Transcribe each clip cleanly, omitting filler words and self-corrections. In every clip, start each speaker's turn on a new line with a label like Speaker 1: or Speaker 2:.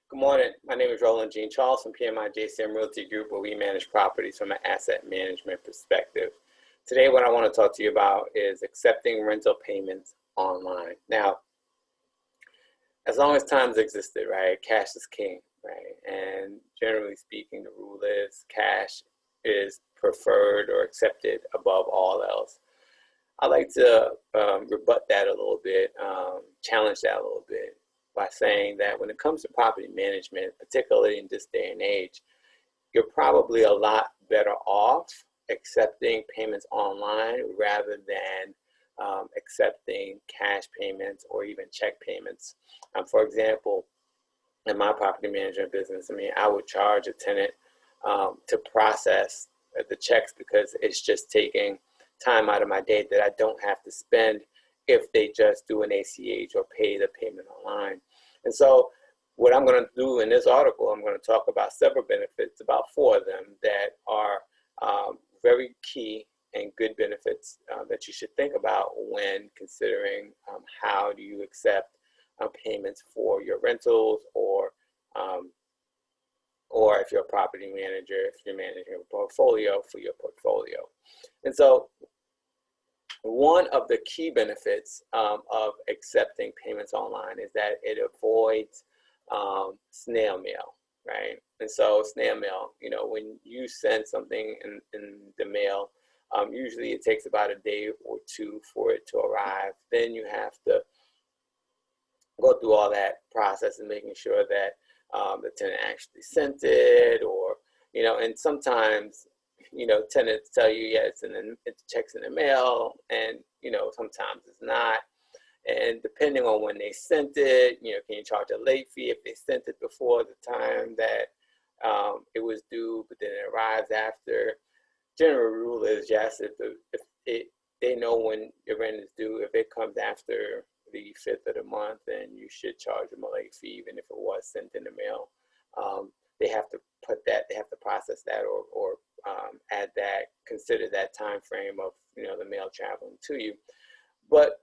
Speaker 1: Good morning. My name is Roland Jean Charles from PMI JCM Realty Group, where we manage properties from an asset management perspective. Today, what I want to talk to you about is accepting rental payments online. Now, as long as time's existed, right, cash is king, right? And generally speaking, the rule is cash is preferred or accepted above all else. I like to rebut that a little bit, challenge that a little bit by saying that when it comes to property management, particularly in this day and age, you're probably a lot better off accepting payments online rather than accepting cash payments or even check payments. For example, in my property management business, I would charge a tenant to process the checks because it's just taking time out of my day that I don't have to spend if they just do an ACH or pay the payment online. And so what I'm going to do in this article, I'm going to talk about several benefits, about 4 of them that are very key and good benefits that you should think about when considering how do you accept payments for your rentals or if you're a property manager, if you're managing a portfolio for your portfolio. And so one of the key benefits of accepting payments online is that it avoids snail mail, right? And so snail mail, when you send something in the mail, usually it takes about a day or 2 for it to arrive. Then you have to go through all that process and making sure that the tenant actually sent it, or, and sometimes tenants tell you, yeah, it's checks in the mail, and, sometimes it's not. And depending on when they sent it, can you charge a late fee if they sent it before the time that it was due, but then it arrives after? General rule is yes, if they know when your rent is due. If it comes after the 5th of the month, then you should charge them a late fee, even if it was sent in the mail. They have to process that or add that, consider that time frame of the mail traveling to you. But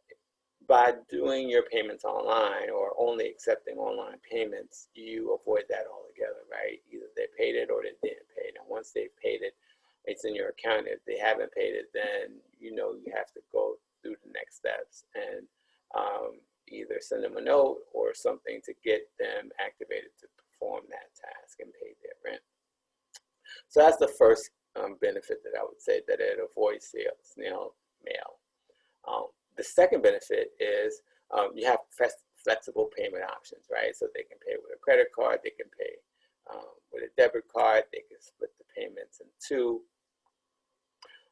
Speaker 1: by doing your payments online or only accepting online payments, you avoid that altogether, right? Either they paid it or they didn't pay it. And once they've paid it, it's in your account. If they haven't paid it, then you have to go through the next steps and either send them a note or something to get them activated to perform that task and pay their rent. So that's the first benefit that I would say, that it avoids snail mail. The second benefit is you have flexible payment options, right? So they can pay with a credit card, they can pay with a debit card, they can split the payments in 2.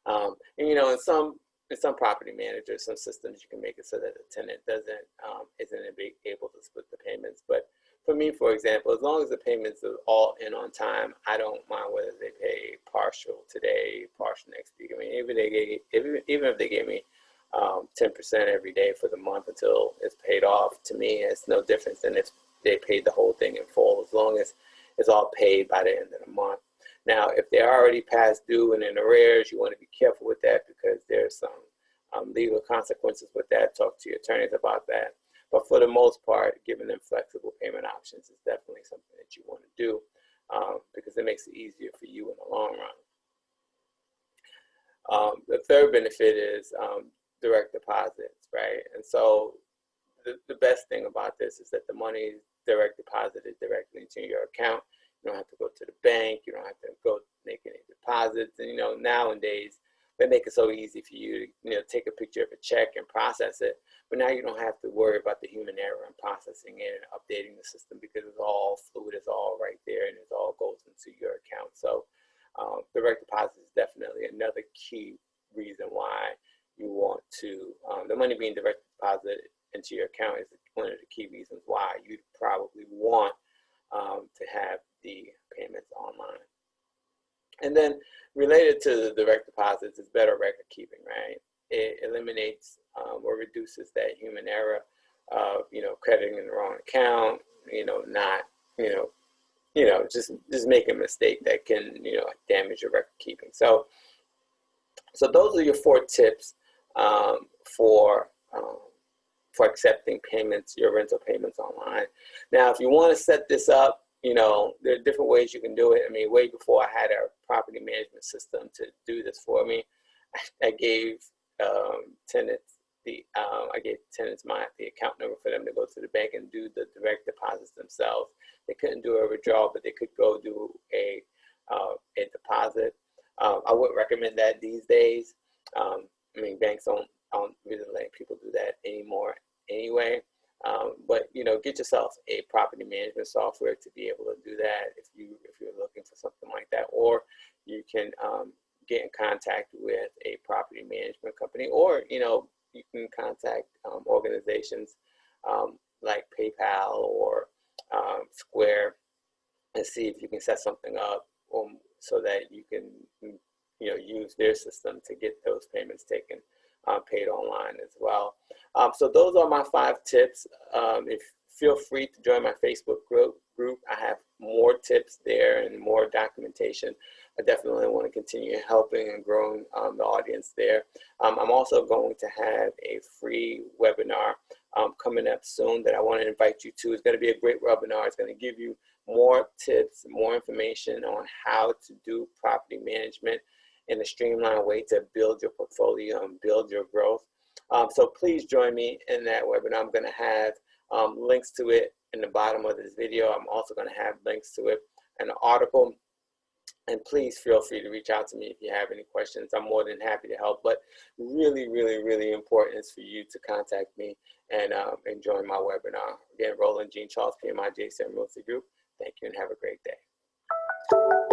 Speaker 1: And in some property managers, some systems, you can make it so that the tenant isn't able to split the payments. But for me, for example, as long as the payments are all in on time, I don't mind whether they pay partial today, partial next week. Even if they gave me 10% every day for the month until it's paid off, to me, it's no difference than if they paid the whole thing in full, as long as it's all paid by the end of the month. Now, if they're already past due and in arrears, you want to be careful with that because there's some legal consequences with that. Talk to your attorneys about that. But for the most part, giving them flexible payment options is definitely something that you want to do because it makes it easier for you in the long run. The third benefit is direct deposits, right? And so the best thing about this is that the money is direct deposited directly into your account. You don't have to go to the bank. You don't have to go make any deposits. And, nowadays, they make it so easy for you to, take a picture of a check and process it. But now you don't have to worry about the human error in processing it and updating the system because it's all fluid, it's all right there, and it all goes into your account. So direct deposit is definitely another key reason why you want to, the money being direct deposited into your account is one of the key reasons why you'd probably want to have the payments online. And then related to the direct deposits is better record keeping, right? It eliminates or reduces that human error of, crediting in the wrong account, not, just making a mistake that can, damage your record keeping. So those are your 4 tips for for accepting payments, your rental payments online. Now, if you want to set this up, you know, there are different ways you can do it. I mean, way before I had a property management system to do this for me, I gave tenants the account number for them to go to the bank and do the direct deposits themselves. They couldn't do a withdrawal, but they could go do a deposit. I wouldn't recommend that these days. I mean, banks don't really let people do that anymore anyway. But you know, get yourself a property management software to be able to do that if you're looking for something like that, or you can get in contact with a property management company, or you know, you can contact organizations like PayPal or Square and see if you can set something up so that you can, you know, use their system to get those payments taken paid online as well. So those are my 5 tips. Feel free to join my Facebook group. I have more tips there and more documentation. I definitely want to continue helping and growing the audience there. I'm also going to have a free webinar coming up soon that I want to invite you to. It's going to be a great webinar. It's going to give you more tips, more information on how to do property management in a streamlined way to build your portfolio and build your growth. So please join me in that webinar. I'm going to have links to it in the bottom of this video. I'm also going to have links to it in an article. And please feel free to reach out to me if you have any questions. I'm more than happy to help. But really, really, really important is for you to contact me and join my webinar. Again, Roland Jean Charles, PMI J7 Realty Group. Thank you and have a great day.